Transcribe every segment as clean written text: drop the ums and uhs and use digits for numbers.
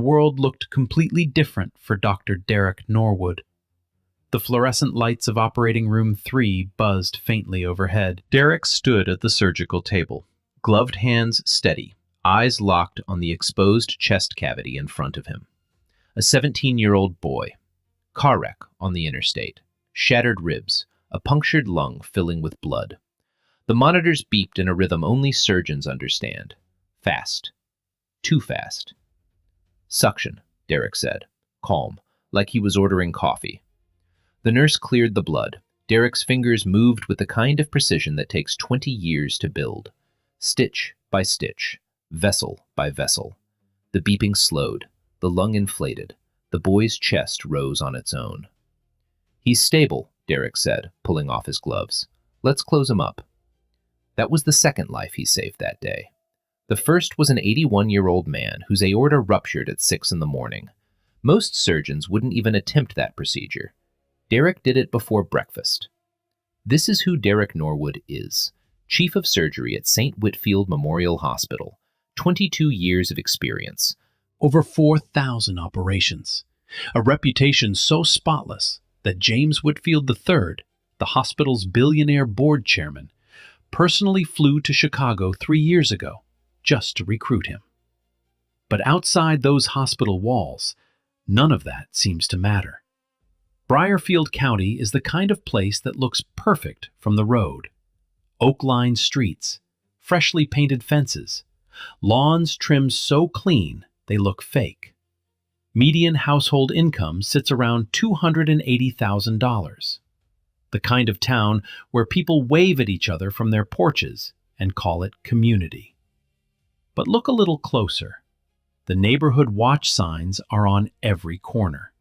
The world looked completely different for Dr. Derek Norwood. The fluorescent lights of Operating Room 3 buzzed faintly overhead. Derek stood at the surgical table, gloved hands steady, eyes locked on the exposed chest cavity in front of him. A 17-year-old boy. Car wreck on the interstate. Shattered ribs, a punctured lung filling with blood. The monitors beeped in a rhythm only surgeons understand. Fast. Too fast. Suction, Derek said, calm, like he was ordering coffee. The nurse cleared the blood. Derek's fingers moved with the kind of precision that takes 20 years to build. Stitch by stitch, vessel by vessel. The beeping slowed, the lung inflated. The boy's chest rose on its own. He's stable, Derek said, pulling off his gloves. Let's close him up. That was the second life he saved that day. The first was an 81-year-old man whose aorta ruptured at 6 in the morning. Most surgeons wouldn't even attempt that procedure. Derek did it before breakfast. This is who Derek Norwood is, chief of surgery at St. Whitfield Memorial Hospital, 22 years of experience. Over 4,000 operations. A reputation so spotless that James Whitfield III, the hospital's billionaire board chairman, personally flew to Chicago 3 years ago just to recruit him. But outside those hospital walls, none of that seems to matter. Briarfield County is the kind of place that looks perfect from the road. Oak-lined streets, freshly painted fences, lawns trimmed so clean they look fake. Median household income sits around $280,000. The kind of town where people wave at each other from their porches and call it community. But look a little closer. The neighborhood watch signs are on every corner.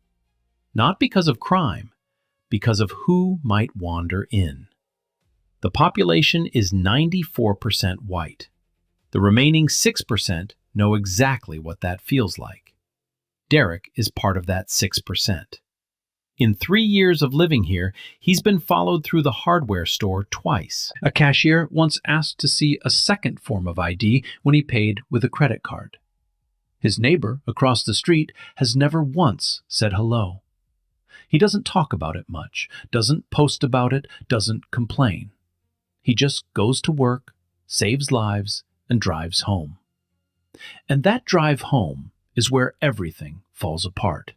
Not because of crime, because of who might wander in. The population is 94% white. The remaining 6% know exactly what that feels like. Derek is part of that 6%. In 3 years of living here, he's been followed through the hardware store twice. A cashier once asked to see a second form of ID when he paid with a credit card. His neighbor across the street has never once said hello. He doesn't talk about it much, doesn't post about it, doesn't complain. He just goes to work, saves lives, and drives home. And that drive home is where everything falls apart.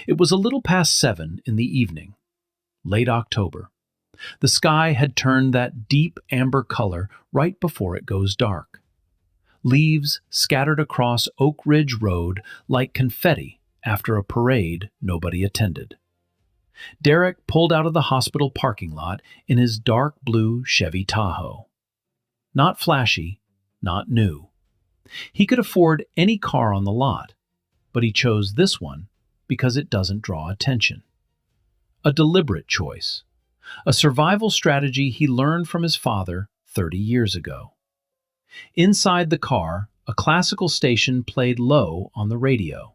It was a little past 7 in the evening, late October. The sky had turned that deep amber color right before it goes dark. Leaves scattered across Oak Ridge Road like confetti after a parade nobody attended. Derek pulled out of the hospital parking lot in his dark blue Chevy Tahoe. Not flashy, not new. He could afford any car on the lot, but he chose this one because it doesn't draw attention. A deliberate choice. A survival strategy he learned from his father 30 years ago. Inside the car, a classical station played low on the radio.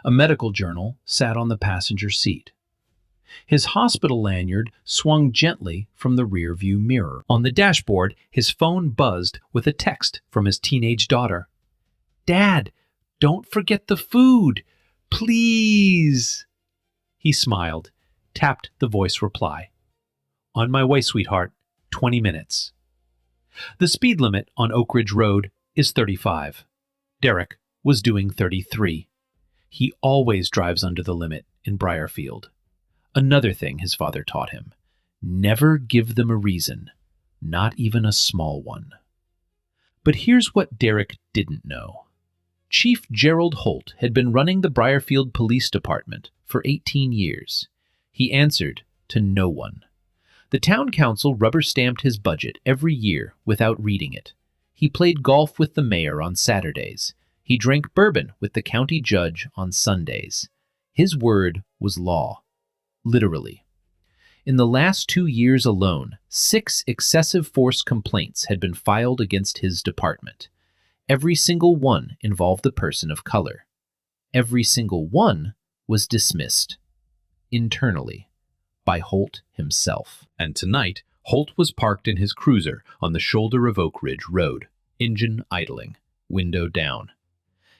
A medical journal sat on the passenger seat. His hospital lanyard swung gently from the rearview mirror. On the dashboard, his phone buzzed with a text from his teenage daughter. "Dad, don't forget the food, please." He smiled, tapped the voice reply. "On my way, sweetheart. 20 minutes. The speed limit on Oak Ridge Road is 35. Derek was doing 33. He always drives under the limit in Briarfield. Another thing his father taught him: never give them a reason, not even a small one. But here's what Derek didn't know. Chief Gerald Holt had been running the Briarfield Police Department for 18 years. He answered to no one. The town council rubber-stamped his budget every year without reading it. He played golf with the mayor on Saturdays. He drank bourbon with the county judge on Sundays. His word was law, literally. In the last 2 years alone, 6 excessive force complaints had been filed against his department. Every single one involved a person of color. Every single one was dismissed, internally, by Holt himself. And tonight, Holt was parked in his cruiser on the shoulder of Oak Ridge Road, engine idling, window down.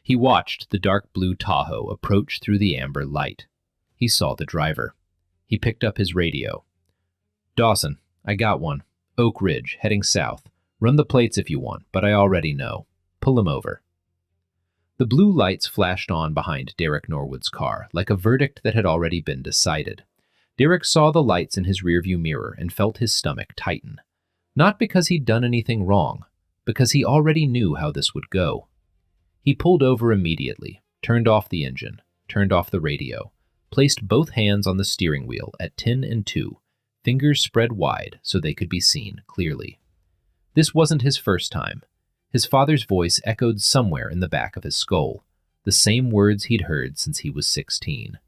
He watched the dark blue Tahoe approach through the amber light. He saw the driver. He picked up his radio. "Dawson, I got one. Oak Ridge, heading south. Run the plates if you want, but I already know. Pull him over." The blue lights flashed on behind Derek Norwood's car, like a verdict that had already been decided. Derek saw the lights in his rearview mirror and felt his stomach tighten. Not because he'd done anything wrong, because he already knew how this would go. He pulled over immediately, turned off the engine, turned off the radio, placed both hands on the steering wheel at 10 and 2, fingers spread wide so they could be seen clearly. This wasn't his first time. His father's voice echoed somewhere in the back of his skull, the same words he'd heard since he was 16.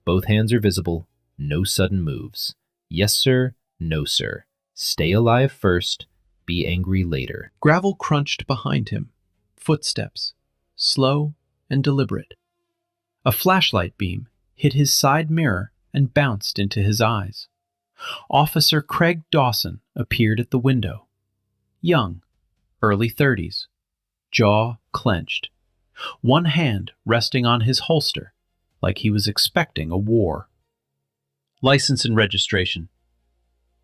Both hands are visible, no sudden moves. Yes, sir, no, sir. Stay alive first, be angry later. Gravel crunched behind him. Footsteps, slow and deliberate. A flashlight beam hit his side mirror and bounced into his eyes. Officer Craig Dawson appeared at the window. Young, early 30s, jaw clenched, one hand resting on his holster like he was expecting a war. "License and registration."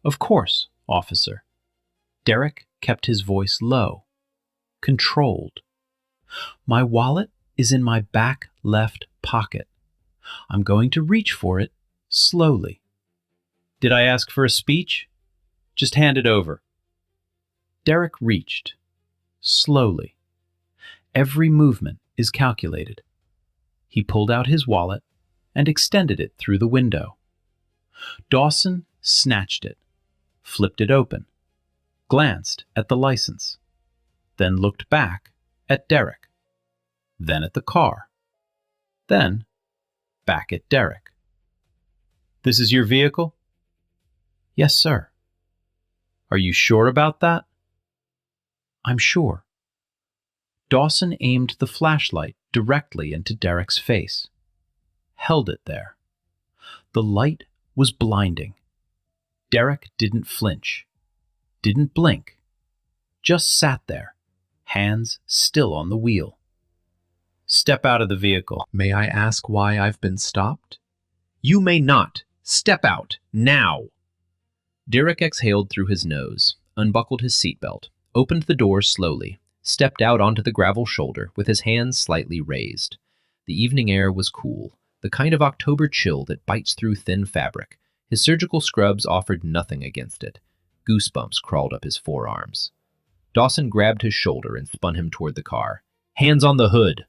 "Of course, officer." Derek kept his voice low, controlled. "My wallet is in my back left pocket. I'm going to reach for it slowly." "Did I ask for a speech? Just hand it over." Derek reached, slowly. Every movement is calculated. He pulled out his wallet and extended it through the window. Dawson snatched it, flipped it open, glanced at the license, then looked back at Derek, then at the car, then back at Derek. "This is your vehicle?" "Yes, sir." "Are you sure about that?" "I'm sure." Dawson aimed the flashlight directly into Derek's face, held it there. The light was blinding. Derek didn't flinch, didn't blink, just sat there, hands still on the wheel. "Step out of the vehicle." "May I ask why I've been stopped?" "You may not. Step out, now." Derek exhaled through his nose, unbuckled his seatbelt, opened the door slowly, stepped out onto the gravel shoulder with his hands slightly raised. The evening air was cool, the kind of October chill that bites through thin fabric. His surgical scrubs offered nothing against it. Goosebumps crawled up his forearms. Dawson grabbed his shoulder and spun him toward the car. "Hands on the hood!"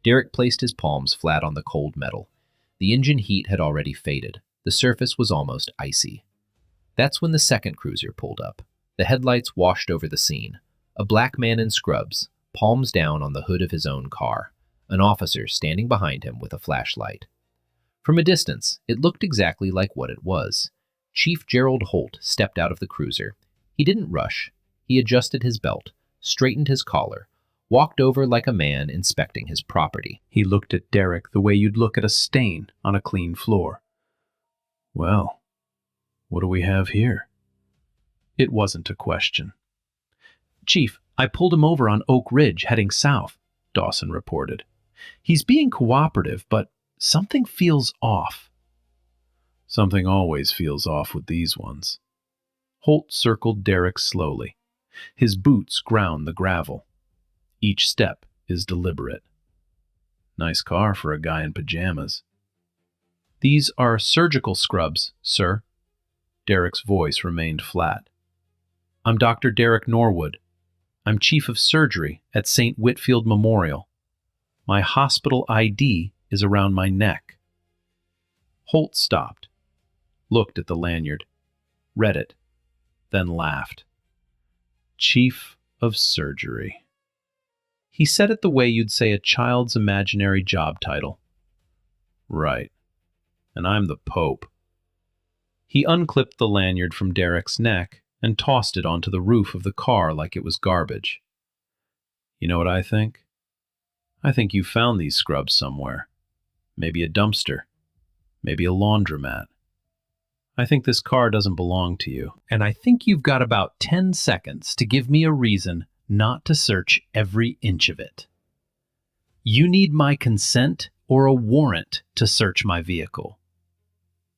Derek placed his palms flat on the cold metal. The engine heat had already faded. The surface was almost icy. That's when the second cruiser pulled up. The headlights washed over the scene. A black man in scrubs, palms down on the hood of his own car. An officer standing behind him with a flashlight. From a distance, it looked exactly like what it was. Chief Gerald Holt stepped out of the cruiser. He didn't rush. He adjusted his belt, straightened his collar, walked over like a man inspecting his property. He looked at Derek the way you'd look at a stain on a clean floor. "Well, what do we have here?" It wasn't a question. "Chief, I pulled him over on Oak Ridge heading south," Dawson reported. "He's being cooperative, but something feels off." "Something always feels off with these ones." Holt circled Derek slowly. His boots ground the gravel. Each step is deliberate. "Nice car for a guy in pajamas." "These are surgical scrubs, sir." Derek's voice remained flat. "I'm Dr. Derek Norwood. I'm chief of surgery at St. Whitfield Memorial. My hospital ID is around my neck." Holt stopped, looked at the lanyard, read it, then laughed. "Chief of surgery." He said it the way you'd say a child's imaginary job title. "Right. And I'm the Pope." He unclipped the lanyard from Derek's neck and tossed it onto the roof of the car like it was garbage. "You know what I think? I think you found these scrubs somewhere. Maybe a dumpster. Maybe a laundromat. I think this car doesn't belong to you, and I think you've got about 10 seconds to give me a reason not to search every inch of it." You need my consent or a warrant to search my vehicle.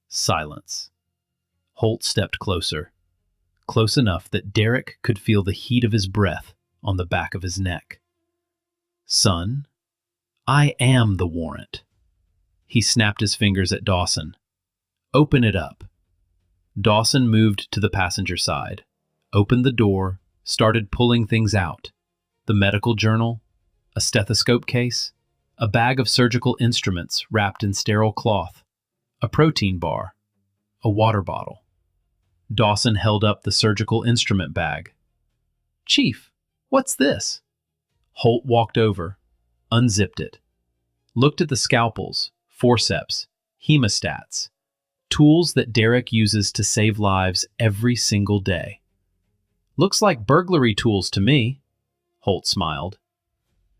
Silence. Holt stepped closer, close enough that Derek could feel the heat of his breath on the back of his neck. Son, I am the warrant. He snapped his fingers at Dawson. Open it up. Dawson moved to the passenger side, opened the door, started pulling things out. The medical journal, a stethoscope case, a bag of surgical instruments wrapped in sterile cloth, a protein bar, a water bottle. Dawson held up the surgical instrument bag. Chief, what's this? Holt walked over, unzipped it, looked at the scalpels, forceps, hemostats, tools that Derek uses to save lives every single day. Looks like burglary tools to me, Holt smiled.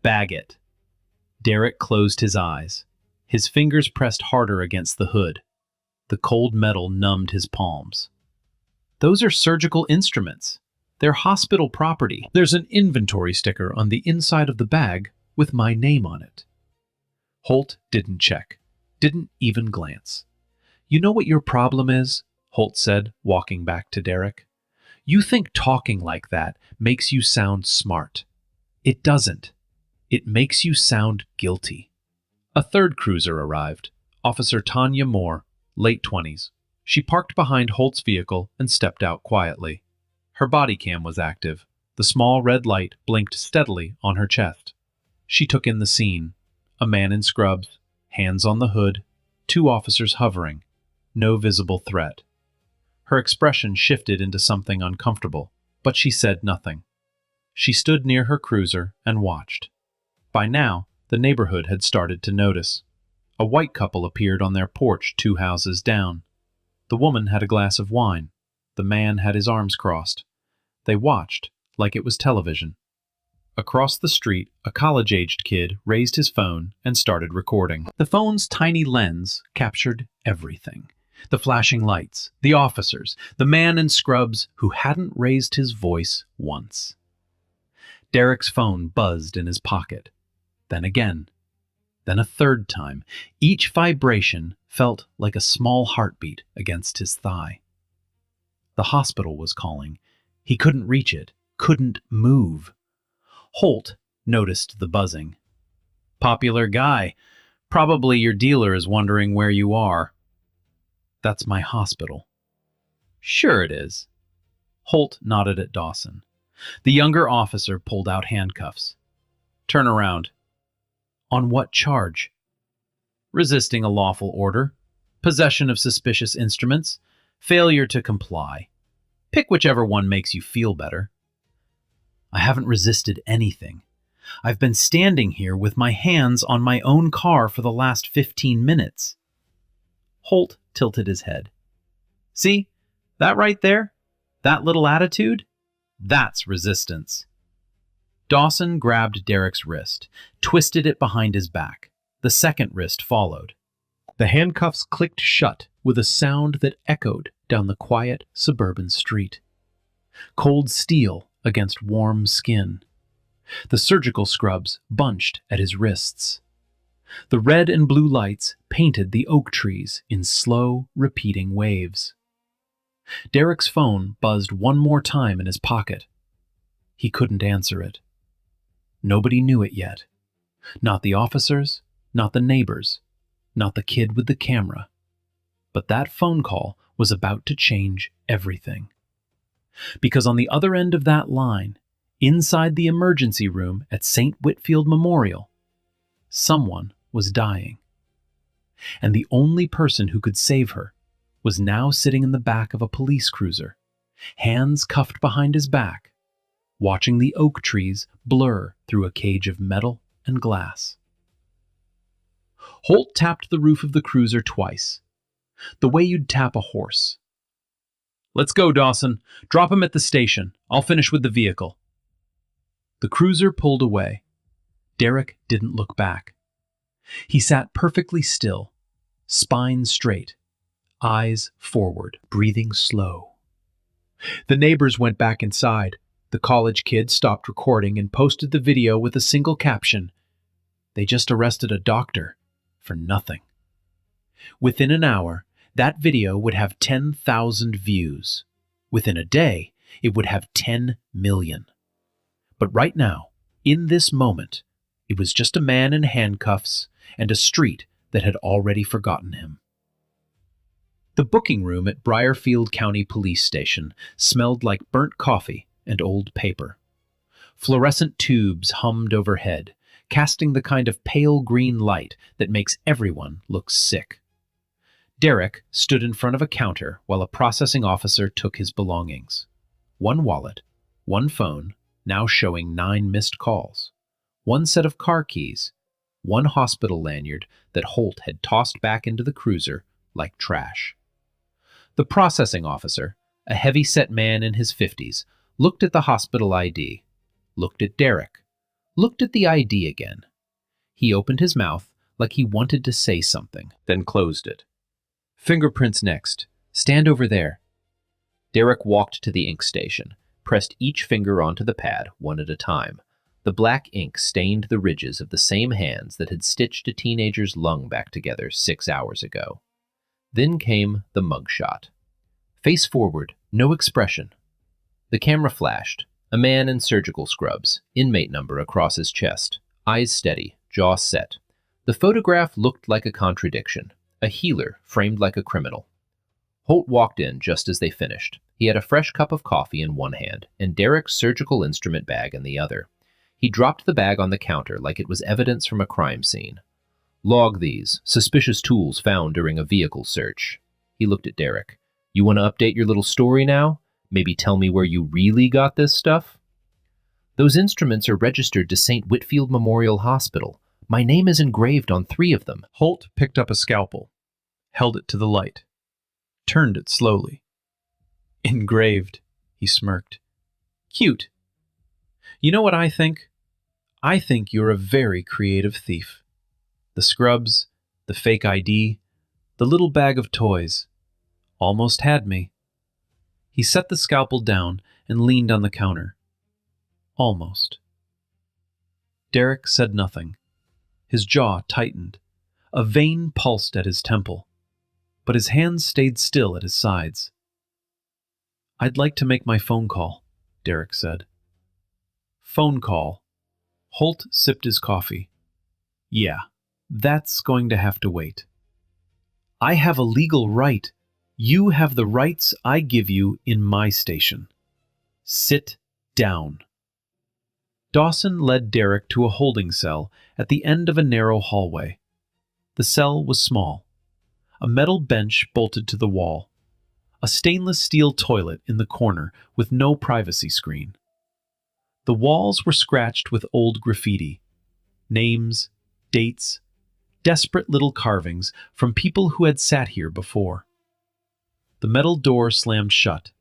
Bag it. Derek closed his eyes. His fingers pressed harder against the hood. The cold metal numbed his palms. Those are surgical instruments. They're hospital property. There's an inventory sticker on the inside of the bag with my name on it. Holt didn't check, didn't even glance. You know what your problem is? Holt said, walking back to Derek. You think talking like that makes you sound smart. It doesn't. It makes you sound guilty. A third cruiser arrived, Officer Tanya Moore, late 20s. She parked behind Holt's vehicle and stepped out quietly. Her body cam was active. The small red light blinked steadily on her chest. She took in the scene. A man in scrubs, hands on the hood, 2 officers hovering. No visible threat. Her expression shifted into something uncomfortable, but she said nothing. She stood near her cruiser and watched. By now, the neighborhood had started to notice. A white couple appeared on their porch 2 houses down. The woman had a glass of wine. The man had his arms crossed. They watched, like it was television. Across the street, a college-aged kid raised his phone and started recording. The phone's tiny lens captured everything. The flashing lights, the officers, the man in scrubs who hadn't raised his voice once. Derek's phone buzzed in his pocket. Then again. Then a third time. Each vibration felt like a small heartbeat against his thigh. The hospital was calling. He couldn't reach it, couldn't move. Holt noticed the buzzing. Popular guy. Probably your dealer is wondering where you are. That's my hospital. Sure it is. Holt nodded at Dawson. The younger officer pulled out handcuffs. Turn around. On what charge? Resisting a lawful order, possession of suspicious instruments, failure to comply. Pick whichever one makes you feel better. I haven't resisted anything. I've been standing here with my hands on my own car for the last 15 minutes. Holt tilted his head. See, that right there? That little attitude? That's resistance. Dawson grabbed Derek's wrist, twisted it behind his back. The second wrist followed. The handcuffs clicked shut with a sound that echoed down the quiet suburban street. Cold steel against warm skin. The surgical scrubs bunched at his wrists. The red and blue lights painted the oak trees in slow, repeating waves. Derek's phone buzzed one more time in his pocket. He couldn't answer it. Nobody knew it yet. Not the officers, not the neighbors, not the kid with the camera. But that phone call was about to change everything. Because on the other end of that line, inside the emergency room at St. Whitfield Memorial, someone was dying. And the only person who could save her was now sitting in the back of a police cruiser, hands cuffed behind his back, watching the oak trees blur through a cage of metal and glass. Holt tapped the roof of the cruiser twice, the way you'd tap a horse. Let's go, Dawson. Drop him at the station. I'll finish with the vehicle. The cruiser pulled away. Derek didn't look back. He sat perfectly still, spine straight, eyes forward, breathing slow. The neighbors went back inside. The college kid stopped recording and posted the video with a single caption. They just arrested a doctor for nothing. Within an hour, that video would have 10,000 views. Within a day, it would have 10 million. But right now, in this moment, it was just a man in handcuffs and a street that had already forgotten him. The booking room at Briarfield County Police Station smelled like burnt coffee and old paper. Fluorescent tubes hummed overhead, casting the kind of pale green light that makes everyone look sick. Derek stood in front of a counter while a processing officer took his belongings. One wallet, one phone, now showing 9 missed calls, one set of car keys, one hospital lanyard that Holt had tossed back into the cruiser like trash. The processing officer, a heavy-set man in his 50s, looked at the hospital ID, looked at Derek, looked at the ID again. He opened his mouth like he wanted to say something, then closed it. "Fingerprints next. Stand over there." Derek walked to the ink station, pressed each finger onto the pad one at a time. The black ink stained the ridges of the same hands that had stitched a teenager's lung back together 6 hours ago. Then came the mugshot. Face forward, no expression. The camera flashed. A man in surgical scrubs, inmate number across his chest, eyes steady, jaw set. The photograph looked like a contradiction, a healer framed like a criminal. Holt walked in just as they finished. He had a fresh cup of coffee in one hand and Derek's surgical instrument bag in the other. He dropped the bag on the counter like it was evidence from a crime scene. "Log these, suspicious tools found during a vehicle search." He looked at Derek. "You want to update your little story now? Maybe tell me where you really got this stuff?" "Those instruments are registered to St. Whitfield Memorial Hospital. My name is engraved on 3 of them." Holt picked up a scalpel, held it to the light, turned it slowly. "Engraved," he smirked. "Cute. You know what I think? I think you're a very creative thief. The scrubs, the fake ID, the little bag of toys. Almost had me." He set the scalpel down and leaned on the counter. Almost. Derek said nothing. His jaw tightened. A vein pulsed at his temple, but his hands stayed still at his sides. "I'd like to make my phone call," Derek said. "Phone call." Holt sipped his coffee. "Yeah, that's going to have to wait. I have a legal right. You have the rights I give you in my station. Sit down." Dawson led Derek to a holding cell at the end of a narrow hallway. The cell was small. A metal bench bolted to the wall. A stainless steel toilet in the corner with no privacy screen. The walls were scratched with old graffiti. Names, dates, desperate little carvings from people who had sat here before. The metal door slammed shut.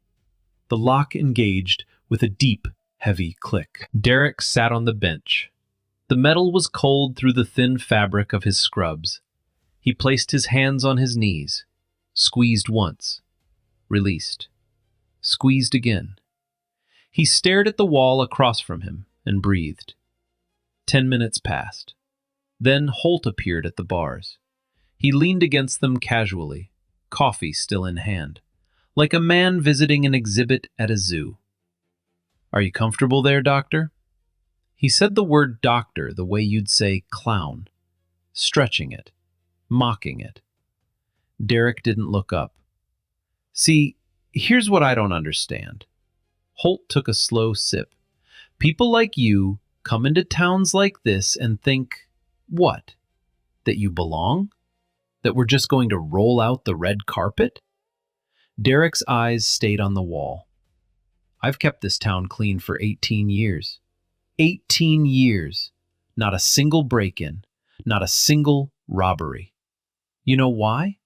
The lock engaged with a deep, heavy click. Derek sat on the bench. The metal was cold through the thin fabric of his scrubs. He placed his hands on his knees, squeezed once, released, squeezed again. He stared at the wall across from him and breathed. 10 minutes passed. Then Holt appeared at the bars. He leaned against them casually, coffee still in hand, like a man visiting an exhibit at a zoo. "Are you comfortable there, doctor?" He said the word doctor the way you'd say clown, stretching it, mocking it. Derek didn't look up. "See, here's what I don't understand." Holt took a slow sip. "People like you come into towns like this and think, what? That you belong? That we're just going to roll out the red carpet?" Derek's eyes stayed on the wall. "I've kept this town clean for 18 years. 18 years. Not a single break-in. Not a single robbery. You know why?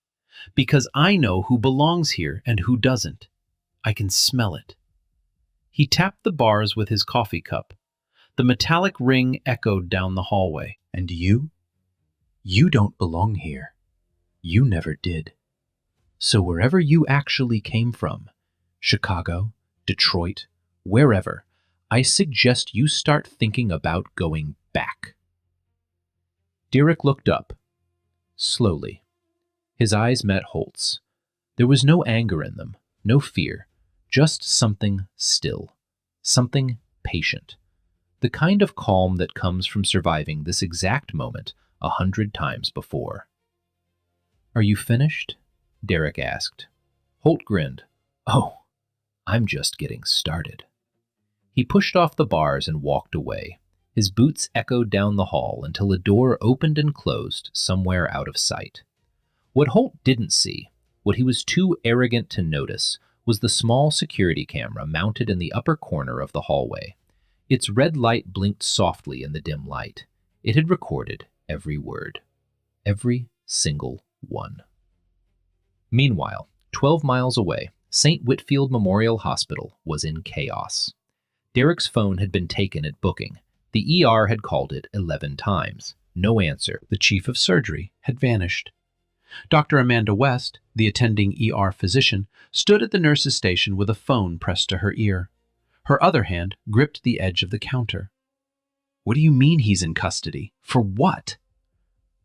Because I know who belongs here and who doesn't. I can smell it." He tapped the bars with his coffee cup. The metallic ring echoed down the hallway. And you? You don't belong here. You never did. So wherever you actually came from, Chicago, Detroit, wherever, I suggest you start thinking about going back. Derek looked up, slowly. His eyes met Holt's. There was no anger in them, no fear, just something still, something patient. The kind of calm that comes from surviving this exact moment 100 times before. "Are you finished?" Derek asked. Holt grinned. "Oh, I'm just getting started." He pushed off the bars and walked away. His boots echoed down the hall until a door opened and closed somewhere out of sight. What Holt didn't see, what he was too arrogant to notice, was the small security camera mounted in the upper corner of the hallway. Its red light blinked softly in the dim light. It had recorded every word. Every single one. Meanwhile, 12 miles away, St. Whitfield Memorial Hospital was in chaos. Derek's phone had been taken at booking. The ER had called it 11 times. No answer. The chief of surgery had vanished. Dr. Amanda West, the attending ER physician, stood at the nurse's station with a phone pressed to her ear. Her other hand gripped the edge of the counter. "What do you mean he's in custody? For what?"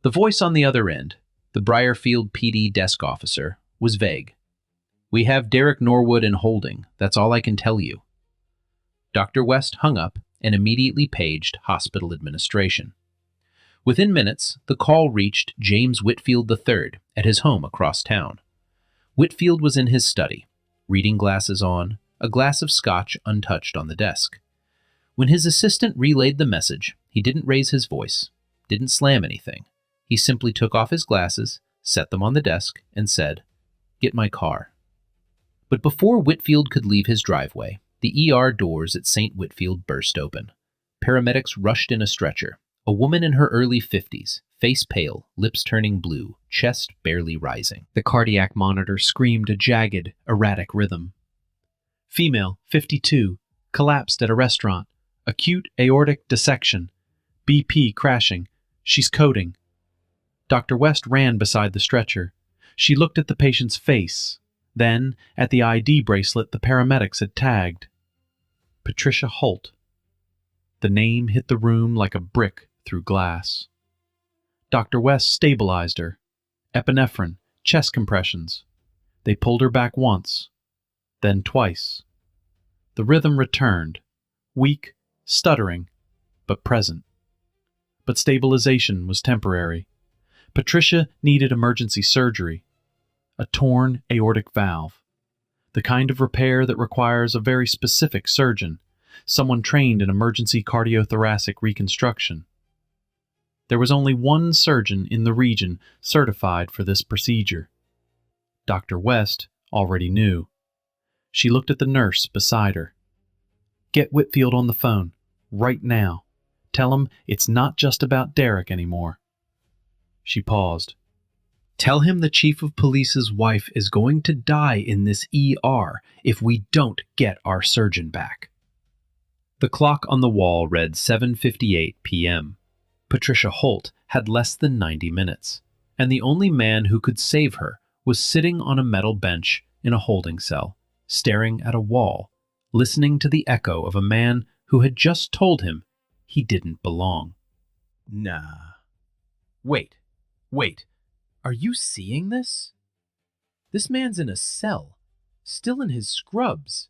The voice on the other end, the Briarfield PD desk officer, was vague. "We have Derek Norwood in holding. That's all I can tell you." Dr. West hung up and immediately paged hospital administration. Within minutes, the call reached James Whitfield III at his home across town. Whitfield was in his study, reading glasses on, a glass of scotch untouched on the desk. When his assistant relayed the message, he didn't raise his voice, didn't slam anything. He simply took off his glasses, set them on the desk, and said, "Get my car." But before Whitfield could leave his driveway, the ER doors at St. Whitfield burst open. Paramedics rushed in a stretcher. A woman in her early 50s, face pale, lips turning blue, chest barely rising. The cardiac monitor screamed a jagged, erratic rhythm. "Female, 52, collapsed at a restaurant. Acute aortic dissection. BP crashing. She's coding." Dr. West ran beside the stretcher. She looked at the patient's face, then at the ID bracelet the paramedics had tagged. Patricia Holt. The name hit the room like a brick through glass. Dr. West stabilized her. Epinephrine, chest compressions. They pulled her back once, then twice. The rhythm returned, weak, stuttering, but present. But stabilization was temporary. Patricia needed emergency surgery. A torn aortic valve. The kind of repair that requires a very specific surgeon, someone trained in emergency cardiothoracic reconstruction. There was only one surgeon in the region certified for this procedure. Dr. West already knew. She looked at the nurse beside her. "Get Whitfield on the phone, right now. Tell him it's not just about Derek anymore." She paused. "Tell him the chief of police's wife is going to die in this ER if we don't get our surgeon back." The clock on the wall read 7:58 p.m. Patricia Holt had less than 90 minutes, and the only man who could save her was sitting on a metal bench in a holding cell, staring at a wall, listening to the echo of a man who had just told him he didn't belong. Nah. Wait. Are you seeing this? This man's in a cell, still in his scrubs,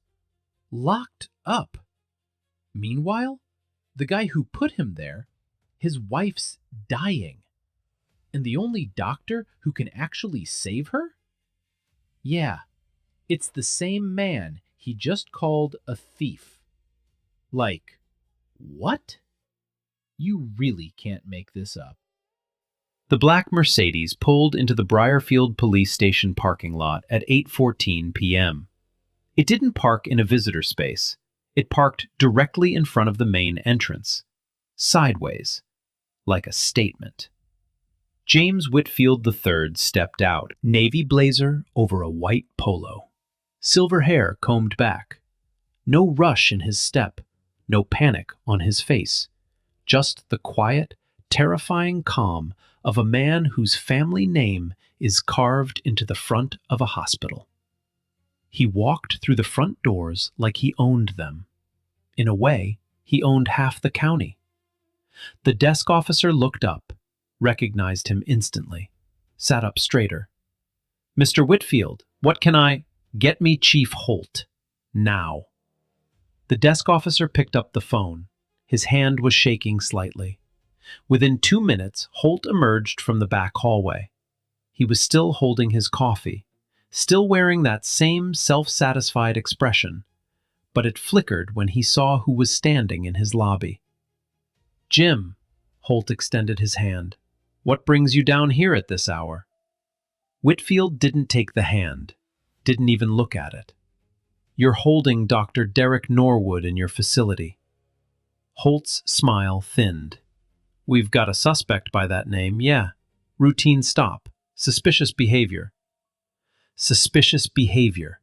locked up. Meanwhile, the guy who put him there, his wife's dying. And the only doctor who can actually save her? Yeah, it's the same man he just called a thief. Like, what? You really can't make this up. The black Mercedes pulled into the Briarfield police station parking lot at 8:14 p.m. It didn't park in a visitor space. It parked directly in front of the main entrance, sideways, like a statement. James Whitfield III stepped out, navy blazer over a white polo. Silver hair combed back. No rush in his step, no panic on his face. Just the quiet, terrifying calm of a man whose family name is carved into the front of a hospital. He walked through the front doors like he owned them. In a way, he owned half the county. The desk officer looked up, recognized him instantly, sat up straighter. "Mr. Whitfield, what can I—" "Get me Chief Holt. Now." The desk officer picked up the phone. His hand was shaking slightly. Within 2 minutes, Holt emerged from the back hallway. He was still holding his coffee, still wearing that same self-satisfied expression, but it flickered when he saw who was standing in his lobby. "Jim," Holt extended his hand. "What brings you down here at this hour?" Whitfield didn't take the hand, didn't even look at it. "You're holding Dr. Derek Norwood in your facility." Holt's smile thinned. "We've got a suspect by that name, yeah. Routine stop. Suspicious behavior." Suspicious behavior.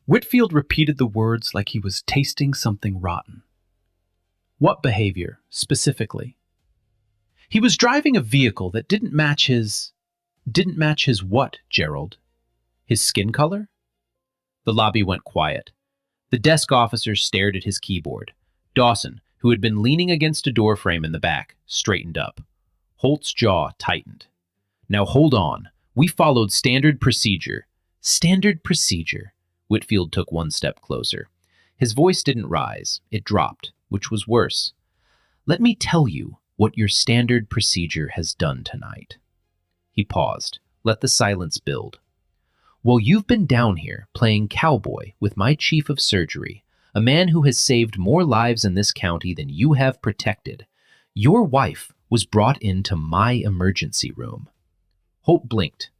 Whitfield repeated the words like he was tasting something rotten. What behavior, specifically? He was driving a vehicle that didn't match his... Didn't match his what, Gerald? His skin color? The lobby went quiet. The desk officer stared at his keyboard. Dawson, who had been leaning against a door frame in the back, straightened up. Holt's jaw tightened. "Now hold on. We followed standard procedure." "Standard procedure." Whitfield took one step closer. His voice didn't rise. It dropped, which was worse. "Let me tell you what your standard procedure has done tonight." He paused, let the silence build. "Well, you've been down here playing cowboy with my chief of surgery, a man who has saved more lives in this county than you have protected. Your wife was brought into my emergency room." Holt blinked.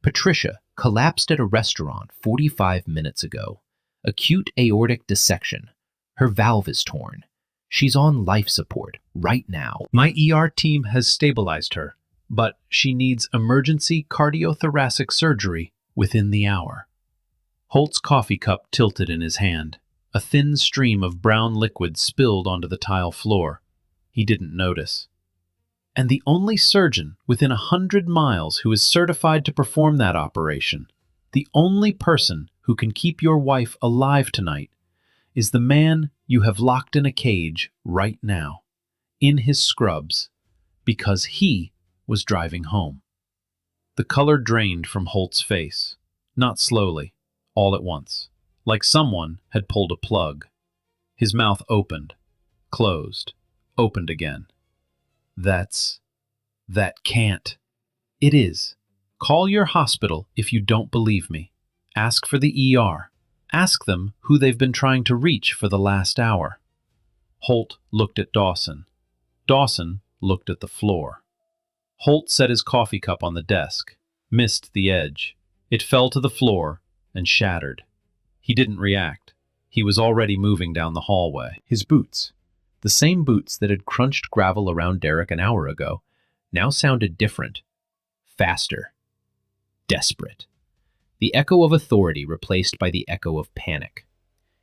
"Patricia collapsed at a restaurant 45 minutes ago. Acute aortic dissection. Her valve is torn. She's on life support right now. My ER team has stabilized her, but she needs emergency cardiothoracic surgery within the hour." Holt's coffee cup tilted in his hand. A thin stream of brown liquid spilled onto the tile floor. He didn't notice. "And the only surgeon within 100 miles who is certified to perform that operation, the only person who can keep your wife alive tonight, is the man you have locked in a cage right now, in his scrubs, because he was driving home." The color drained from Holt's face, not slowly, all at once, like someone had pulled a plug. His mouth opened, closed, opened again. That can't. It is. Call your hospital if you don't believe me. Ask for the ER. Ask them who they've been trying to reach for the last hour." Holt looked at Dawson. Dawson looked at the floor. Holt set his coffee cup on the desk, missed the edge. It fell to the floor and shattered. He didn't react. He was already moving down the hallway. His boots, the same boots that had crunched gravel around Derek an hour ago, now sounded different, faster, desperate. The echo of authority replaced by the echo of panic.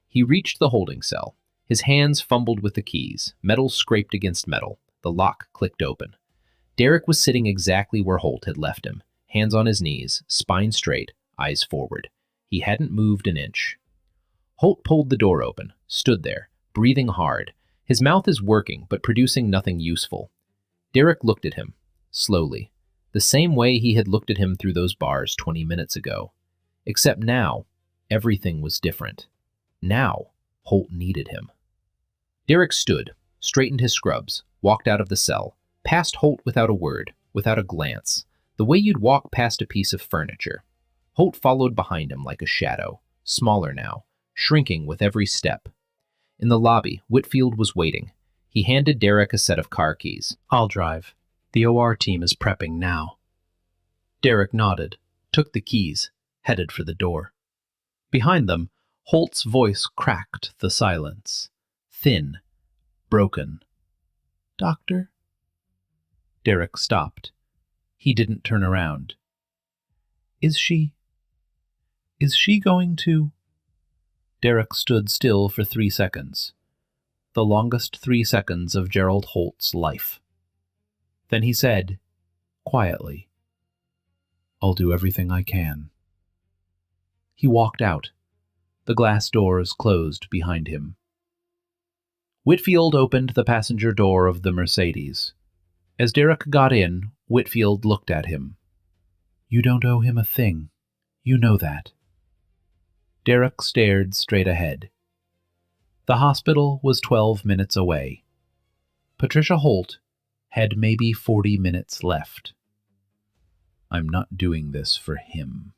He reached the holding cell. His hands fumbled with the keys. Metal scraped against metal. The lock clicked open. Derek was sitting exactly where Holt had left him, hands on his knees, spine straight, eyes forward. He hadn't moved an inch. Holt pulled the door open, stood there, breathing hard. His mouth is working, but producing nothing useful. Derek looked at him, slowly, the same way he had looked at him through those bars 20 minutes ago. Except now, everything was different. Now, Holt needed him. Derek stood, straightened his scrubs, walked out of the cell, past Holt without a word, without a glance, the way you'd walk past a piece of furniture. Holt followed behind him like a shadow, smaller now, shrinking with every step. In the lobby, Whitfield was waiting. He handed Derek a set of car keys. "I'll drive. The OR team is prepping now." Derek nodded, took the keys, headed for the door. Behind them, Holt's voice cracked the silence. Thin, broken. "Doctor?" Derek stopped. He didn't turn around. Is she going to?" Derek stood still for 3 seconds. The longest 3 seconds of Gerald Holt's life. Then he said, quietly, "I'll do everything I can." He walked out. The glass doors closed behind him. Whitfield opened the passenger door of the Mercedes. As Derek got in, Whitfield looked at him. "You don't owe him a thing. You know that." Derek stared straight ahead. The hospital was 12 minutes away. Patricia Holt had maybe 40 minutes left. "I'm not doing this for him."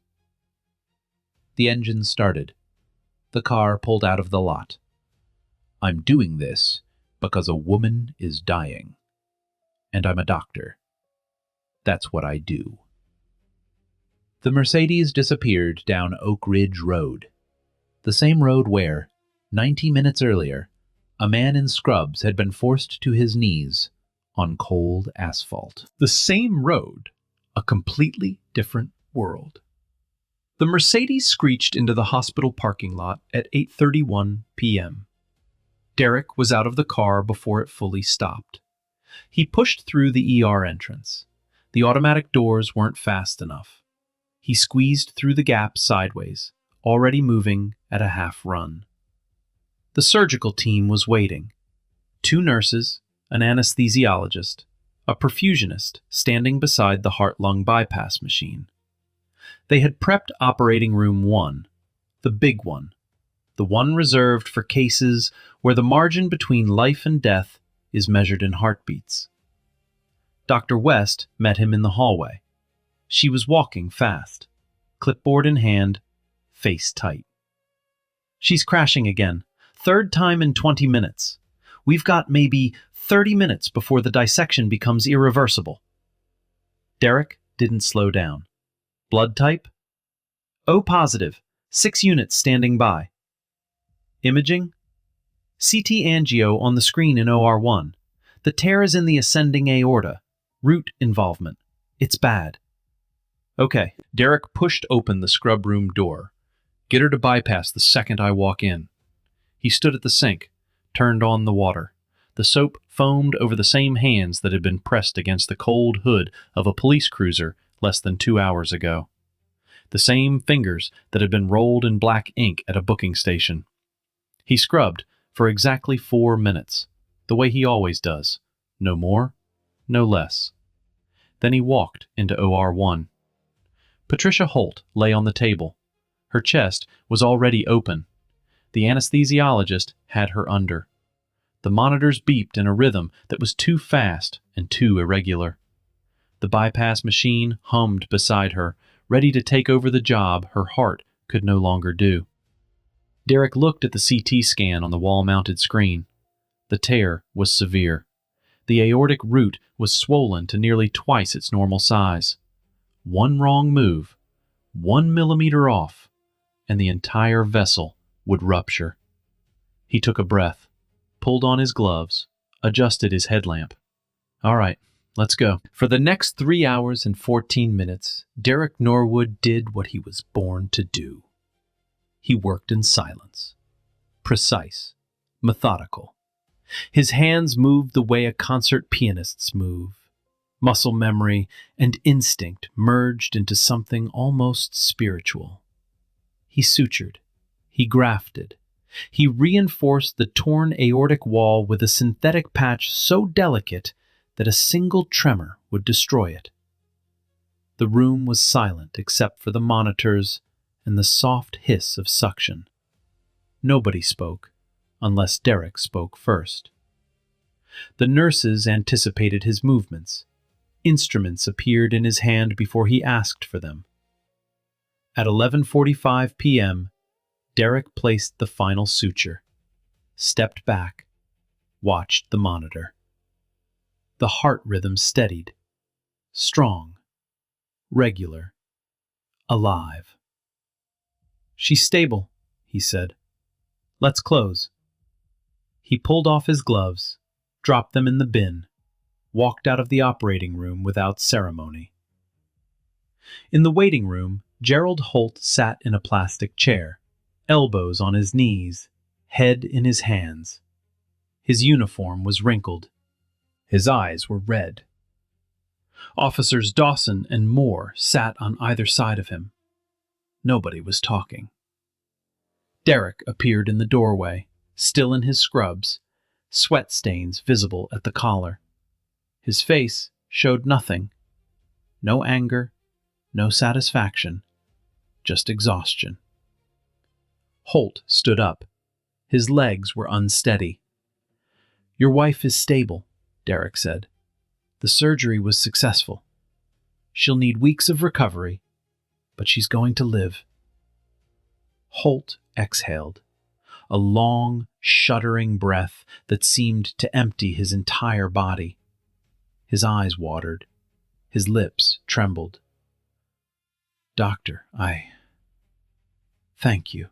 The engine started. The car pulled out of the lot. "I'm doing this because a woman is dying. And I'm a doctor. That's what I do." The Mercedes disappeared down Oak Ridge Road, the same road where, 90 minutes earlier, a man in scrubs had been forced to his knees on cold asphalt. The same road, a completely different world. The Mercedes screeched into the hospital parking lot at 8:31 p.m. Derek was out of the car before it fully stopped. He pushed through the ER entrance. The automatic doors weren't fast enough. He squeezed through the gap sideways, already moving at a half run. The surgical team was waiting. 2 nurses, an anesthesiologist, a perfusionist standing beside the heart-lung bypass machine. They had prepped operating room 1, the big one, the one reserved for cases where the margin between life and death is measured in heartbeats. Dr. West met him in the hallway. She was walking fast, clipboard in hand, face tight. "She's crashing again. 3rd time in 20 minutes. We've got maybe 30 minutes before the dissection becomes irreversible." Derek didn't slow down. "Blood type?" "O positive. 6 units standing by." "Imaging?" "CT angio on the screen in OR1. The tear is in the ascending aorta. Root involvement. It's bad." "Okay." Derek pushed open the scrub room door. "Get her to bypass the second I walk in." He stood at the sink, turned on the water. The soap foamed over the same hands that had been pressed against the cold hood of a police cruiser less than 2 hours ago. The same fingers that had been rolled in black ink at a booking station. He scrubbed for exactly 4 minutes, the way he always does. No more, no less. Then he walked into OR1. Patricia Holt lay on the table. Her chest was already open. The anesthesiologist had her under. The monitors beeped in a rhythm that was too fast and too irregular. The bypass machine hummed beside her, ready to take over the job her heart could no longer do. Derek looked at the CT scan on the wall-mounted screen. The tear was severe. The aortic root was swollen to nearly twice its normal size. One wrong move, 1 millimeter off, and the entire vessel would rupture. He took a breath, pulled on his gloves, adjusted his headlamp. "All right, let's go." For the next 3 hours and 14 minutes, Derek Norwood did what he was born to do. He worked in silence, precise, methodical. His hands moved the way a concert pianist's move. Muscle memory and instinct merged into something almost spiritual. He sutured. He grafted. He reinforced the torn aortic wall with a synthetic patch so delicate that a single tremor would destroy it. The room was silent except for the monitors and the soft hiss of suction. Nobody spoke, unless Derek spoke first. The nurses anticipated his movements. Instruments appeared in his hand before he asked for them. At 11:45 p.m., Derek placed the final suture, stepped back, watched the monitor. The heart rhythm steadied, strong, regular, alive. "She's stable," he said. "Let's close." He pulled off his gloves, dropped them in the bin, walked out of the operating room without ceremony. In the waiting room, Gerald Holt sat in a plastic chair, elbows on his knees, head in his hands. His uniform was wrinkled. His eyes were red. Officers Dawson and Moore sat on either side of him. Nobody was talking. Derek appeared in the doorway, still in his scrubs, sweat stains visible at the collar. His face showed nothing, No anger, no satisfaction, just exhaustion. Holt stood up. His legs were unsteady. "Your wife is stable," Derek said. "The surgery was successful. She'll need weeks of recovery, but she's going to live." Holt exhaled, a long, shuddering breath that seemed to empty his entire body. His eyes watered. His lips trembled. "Doctor, thank you.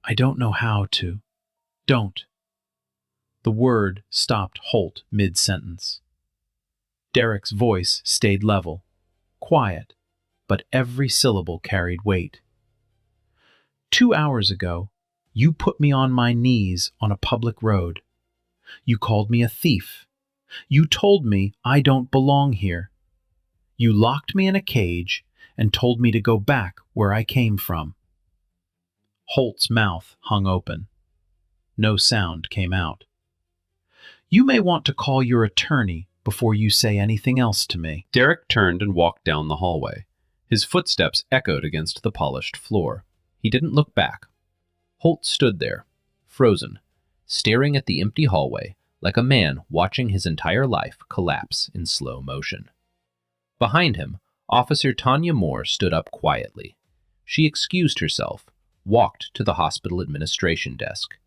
I don't know how to." "Don't." The word stopped Holt mid-sentence. Derek's voice stayed level, quiet, but every syllable carried weight. "2 hours ago, you put me on my knees on a public road. You called me a thief. You told me I don't belong here. You locked me in a cage and told me to go back where I came from." Holt's mouth hung open. No sound came out. "You may want to call your attorney before you say anything else to me." Derek turned and walked down the hallway. His footsteps echoed against the polished floor. He didn't look back. Holt stood there, frozen, staring at the empty hallway like a man watching his entire life collapse in slow motion. Behind him, Officer Tanya Moore stood up quietly. She excused herself, walked to the hospital administration desk.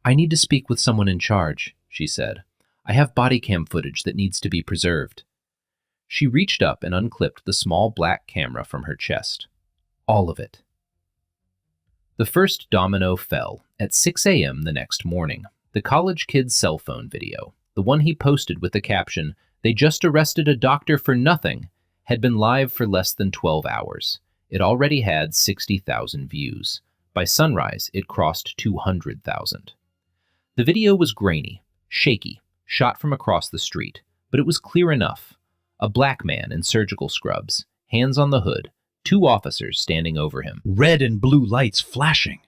"I need to speak with someone in charge," she said. "I have body cam footage that needs to be preserved." She reached up and unclipped the small black camera from her chest. All of it. The first domino fell at 6 a.m. the next morning. The college kid's cell phone video, the one he posted with the caption, "They just arrested a doctor for nothing," had been live for less than 12 hours. It already had 60,000 views. By sunrise, it crossed 200,000. The video was grainy, shaky, shot from across the street, but it was clear enough. A black man in surgical scrubs, hands on the hood, 2 officers standing over him. Red and blue lights flashing.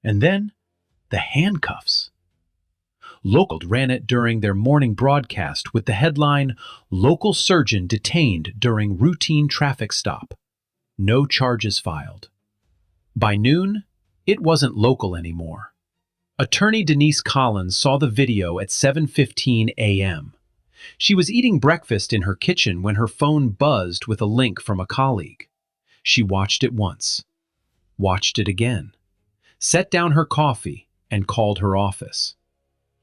And then, the handcuffs. Local ran it during their morning broadcast with the headline, "Local Surgeon Detained During Routine Traffic Stop. No Charges Filed." By noon, it wasn't local anymore. Attorney Denise Collins saw the video at 7:15 a.m. She was eating breakfast in her kitchen when her phone buzzed with a link from a colleague. She watched it once, watched it again, set down her coffee, and called her office.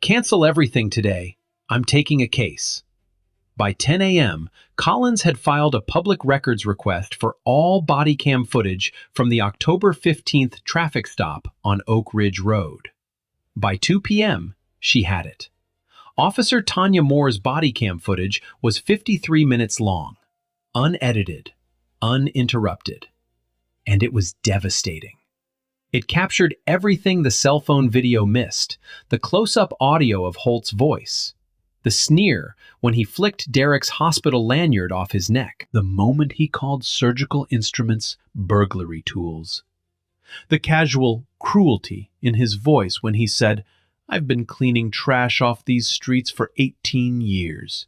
"Cancel everything today. I'm taking a case." By 10 a.m., Collins had filed a public records request for all body cam footage from the October 15th traffic stop on Oak Ridge Road. By 2 p.m., she had it. Officer Tanya Moore's body cam footage was 53 minutes long, unedited, uninterrupted, and it was devastating. It captured everything the cell phone video missed: the close-up audio of Holt's voice, the sneer when he flicked Derek's hospital lanyard off his neck, the moment he called surgical instruments burglary tools, the casual cruelty in his voice when he said, "I've been cleaning trash off these streets for 18 years.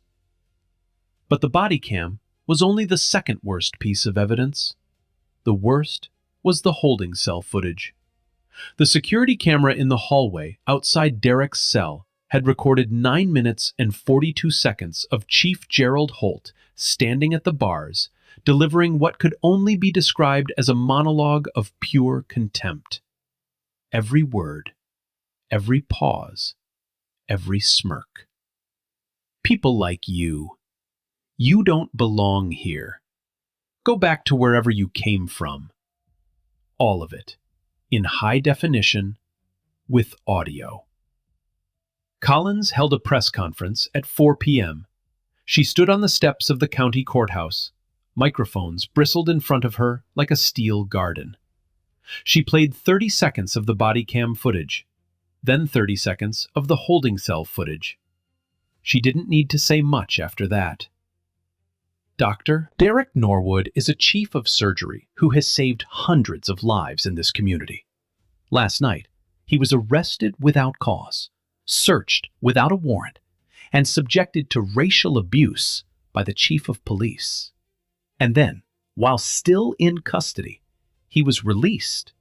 But the body cam was only the second worst piece of evidence. The worst was the holding cell footage. The security camera in the hallway outside Derek's cell had recorded 9 minutes and 42 seconds of Chief Gerald Holt standing at the bars, delivering what could only be described as a monologue of pure contempt. Every word, every pause, every smirk. "People like you don't belong here. Go back to wherever you came from." All of it, in high definition, with audio. Collins held a press conference at 4 p.m. She stood on the steps of the county courthouse. Microphones bristled in front of her like a steel garden. She played 30 seconds of the body cam footage, then 30 seconds of the holding cell footage. She didn't need to say much after that. Dr. Derek Norwood is a chief of surgery who has saved hundreds of lives in this community. Last night, he was arrested without cause, searched without a warrant, and subjected to racial abuse by the chief of police. And then, while still in custody, he was released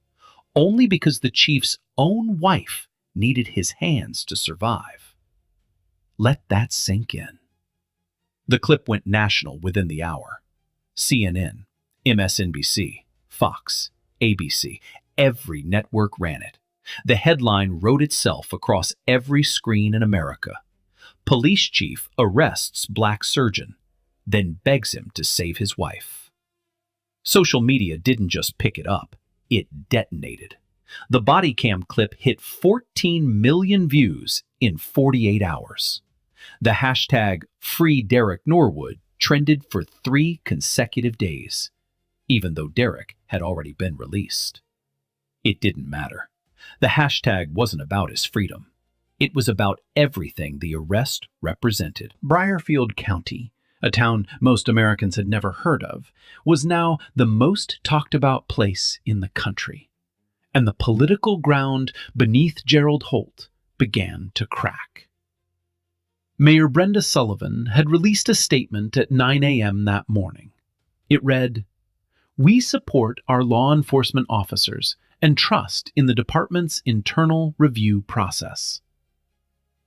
only because the chief's own wife needed his hands to survive. Let that sink in. The clip went national within the hour. CNN, MSNBC, Fox, ABC, every network ran it. The headline wrote itself across every screen in America. Police chief arrests black surgeon, then begs him to save his wife. Social media didn't just pick it up, it detonated. The body cam clip hit 14 million views in 48 hours. The hashtag #FreeDerrickNorwood trended for 3 consecutive days, even though Derrick had already been released. It didn't matter. The hashtag wasn't about his freedom. It was about everything the arrest represented. Briarfield County, a town most Americans had never heard of, was now the most talked about place in the country. And the political ground beneath Gerald Holt began to crack. Mayor Brenda Sullivan had released a statement at 9 a.m. that morning. It read, "We support our law enforcement officers and trust in the department's internal review process."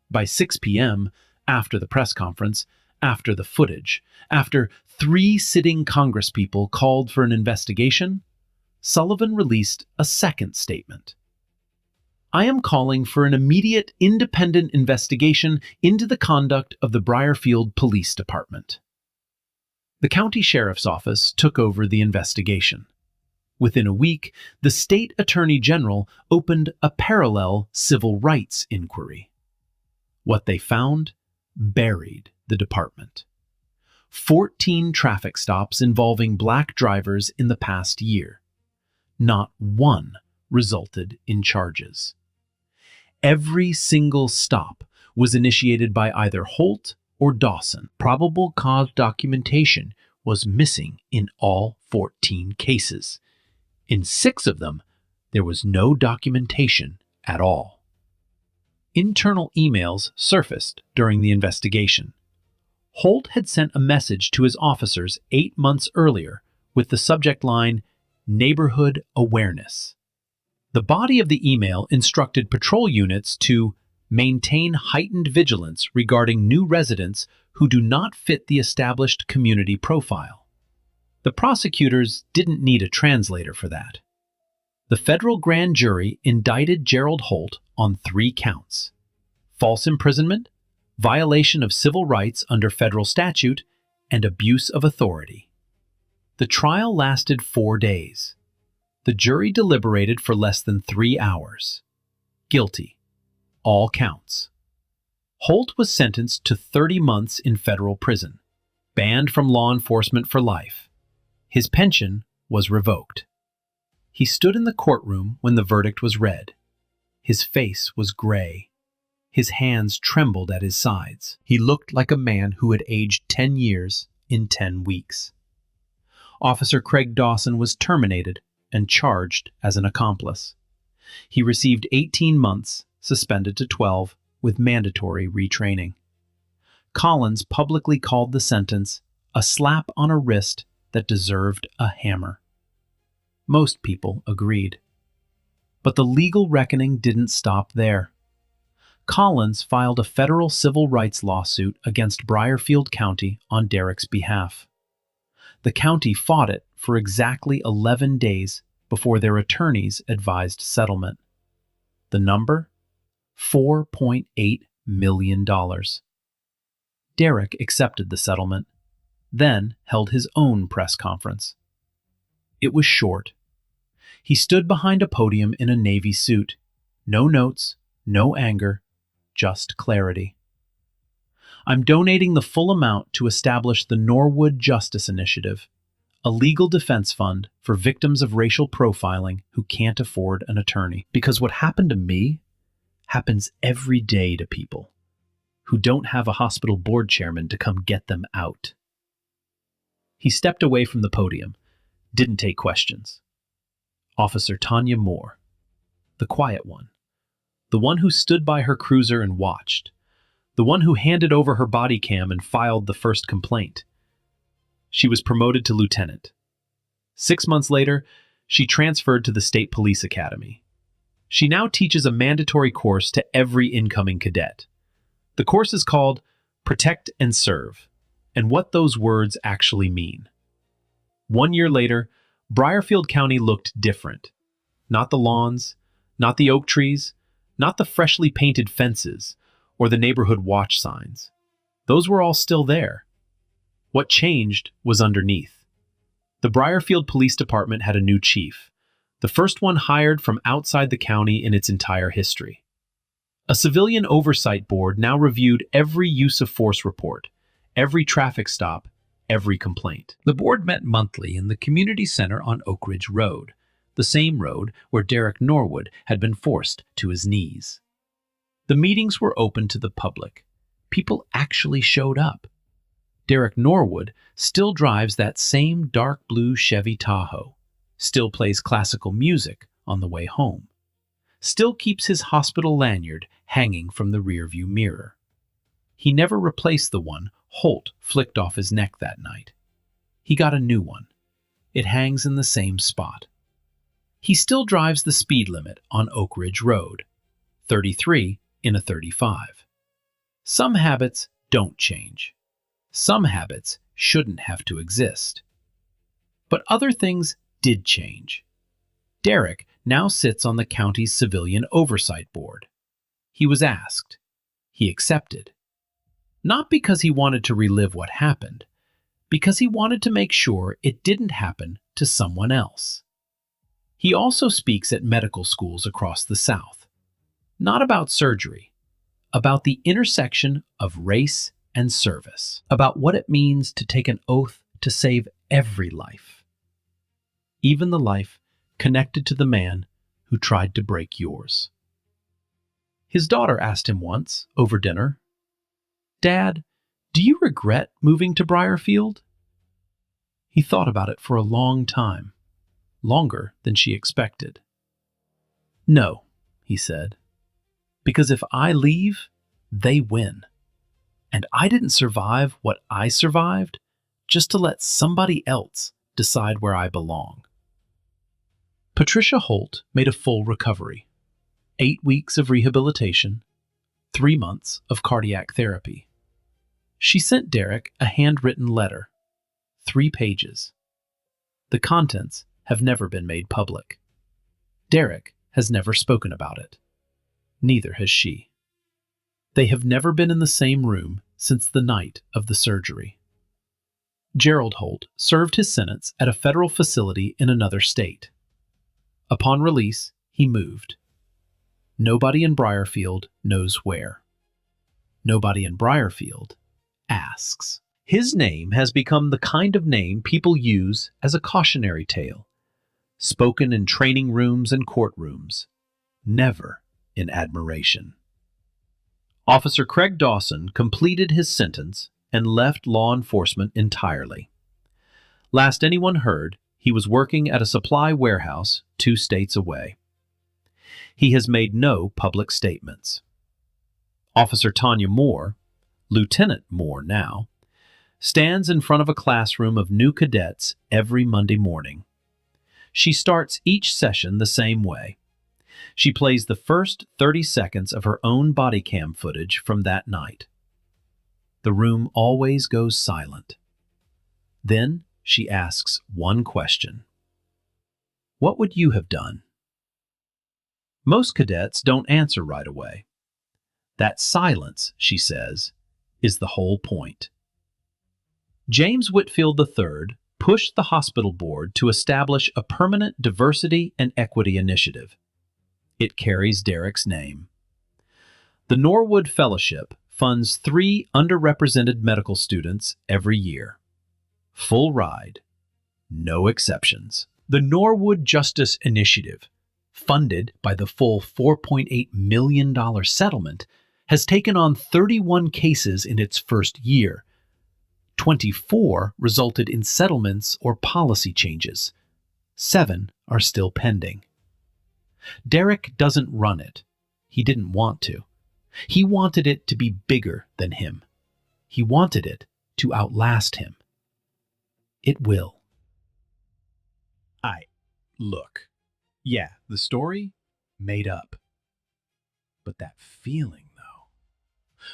By 6 p.m., after the press conference, after the footage, after 3 sitting congresspeople called for an investigation, Sullivan released a second statement. "I am calling for an immediate independent investigation into the conduct of the Briarfield Police Department." The county sheriff's office took over the investigation. Within a week, the state attorney general opened a parallel civil rights inquiry. What they found buried the department. 14 traffic stops involving black drivers in the past year. Not one resulted in charges. Every single stop was initiated by either Holt or Dawson. Probable cause documentation was missing in all 14 cases. In 6 of them, there was no documentation at all. Internal emails surfaced during the investigation. Holt had sent a message to his officers 8 months earlier with the subject line, "Neighborhood Awareness." The body of the email instructed patrol units to maintain heightened vigilance regarding new residents who do not fit the established community profile. The prosecutors didn't need a translator for that. The federal grand jury indicted Gerald Holt on 3 counts: false imprisonment, violation of civil rights under federal statute, and abuse of authority. The trial lasted 4 days. The jury deliberated for less than 3 hours. Guilty. All counts. Holt was sentenced to 30 months in federal prison, banned from law enforcement for life. His pension was revoked. He stood in the courtroom when the verdict was read. His face was gray. His hands trembled at his sides. He looked like a man who had aged 10 years in 10 weeks. Officer Craig Dawson was terminated and charged as an accomplice. He received 18 months, suspended to 12, with mandatory retraining. Collins publicly called the sentence a slap on a wrist that deserved a hammer. Most people agreed. But the legal reckoning didn't stop there. Collins filed a federal civil rights lawsuit against Briarfield County on Derrick's behalf. The county fought it for exactly 11 days before their attorneys advised settlement. The number? $4.8 million. Derrick accepted the settlement, then held his own press conference. It was short. He stood behind a podium in a navy suit. No notes, no anger, just clarity. "I'm donating the full amount to establish the Norwood Justice Initiative, a legal defense fund for victims of racial profiling who can't afford an attorney. Because what happened to me happens every day to people who don't have a hospital board chairman to come get them out." He stepped away from the podium, didn't take questions. Officer Tanya Moore, the quiet one, the one who stood by her cruiser and watched, the one who handed over her body cam and filed the first complaint, she was promoted to lieutenant. 6 months later, she transferred to the State Police Academy. She now teaches a mandatory course to every incoming cadet. The course is called Protect and Serve, and what those words actually mean. 1 year later, Briarfield County looked different. Not the lawns, not the oak trees, not the freshly painted fences, or the neighborhood watch signs. Those were all still there. What changed was underneath. The Briarfield Police Department had a new chief, the first one hired from outside the county in its entire history. A civilian oversight board now reviewed every use of force report, every traffic stop, every complaint. The board met monthly in the community center on Oak Ridge Road, the same road where Derek Norwood had been forced to his knees. The meetings were open to the public. People actually showed up. Derek Norwood still drives that same dark blue Chevy Tahoe, still plays classical music on the way home, still keeps his hospital lanyard hanging from the rearview mirror. He never replaced the one Holt flicked off his neck that night. He got a new one. It hangs in the same spot. He still drives the speed limit on Oak Ridge Road, 33 in a 35. Some habits don't change. Some habits shouldn't have to exist. But other things did change. Derek now sits on the county's Civilian Oversight Board. He was asked. He accepted. Not because he wanted to relive what happened, because he wanted to make sure it didn't happen to someone else. He also speaks at medical schools across the South. Not about surgery, about the intersection of race and service, about what it means to take an oath to save every life, even the life connected to the man who tried to break yours. His daughter asked him once, over dinner, "Dad, do you regret moving to Briarfield?" He thought about it for a long time, longer than she expected. "No," he said, "because if I leave, they win. And I didn't survive what I survived just to let somebody else decide where I belong." Patricia Holt made a full recovery. 8 weeks of rehabilitation, 3 months of cardiac therapy. She sent Derek a handwritten letter, 3 pages. The contents have never been made public. Derek has never spoken about it. Neither has she. They have never been in the same room since the night of the surgery. Gerald Holt served his sentence at a federal facility in another state. Upon release, he moved. Nobody in Briarfield knows where. Nobody in Briarfield asks. His name has become the kind of name people use as a cautionary tale, spoken in training rooms and courtrooms, never in admiration. Officer Craig Dawson completed his sentence and left law enforcement entirely. Last anyone heard, he was working at a supply warehouse 2 states away. He has made no public statements. Officer Tanya Moore, Lieutenant Moore now, stands in front of a classroom of new cadets every Monday morning. She starts each session the same way. She plays the first 30 seconds of her own body cam footage from that night. The room always goes silent. Then she asks one question. What would you have done? Most cadets don't answer right away. That silence, she says, is the whole point. James Whitfield III pushed the hospital board to establish a permanent diversity and equity initiative. It carries Derek's name. The Norwood Fellowship funds 3 underrepresented medical students every year. Full ride, no exceptions. The Norwood Justice Initiative, funded by the full $4.8 million settlement, has taken on 31 cases in its first year. 24 resulted in settlements or policy changes. 7 are still pending. Derek doesn't run it. He didn't want to. He wanted it to be bigger than him. He wanted it to outlast him. It will. Look. Yeah, the story, made up. But that feeling, though,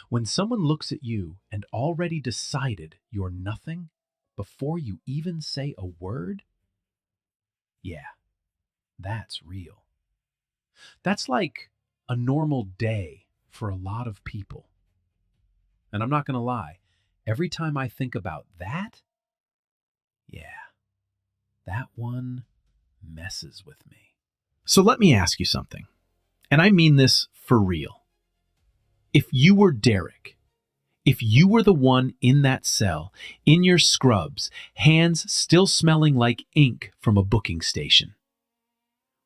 when someone looks at you and already decided you're nothing before you even say a word, yeah, that's real. That's like a normal day for a lot of people. And I'm not going to lie, every time I think about that, yeah, that one messes with me. So let me ask you something, and I mean this for real. If you were Derek, if you were the one in that cell, in your scrubs, hands still smelling like ink from a booking station,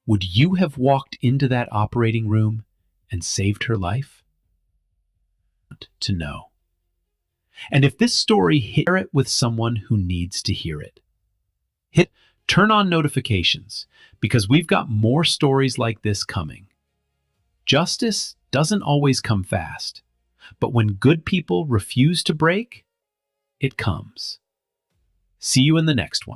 would you have walked into that operating room and saved her life? To know. And if this story share it with someone who needs to hear it. Turn on notifications, because we've got more stories like this coming. Justice doesn't always come fast, but when good people refuse to break, it comes. See you in the next one.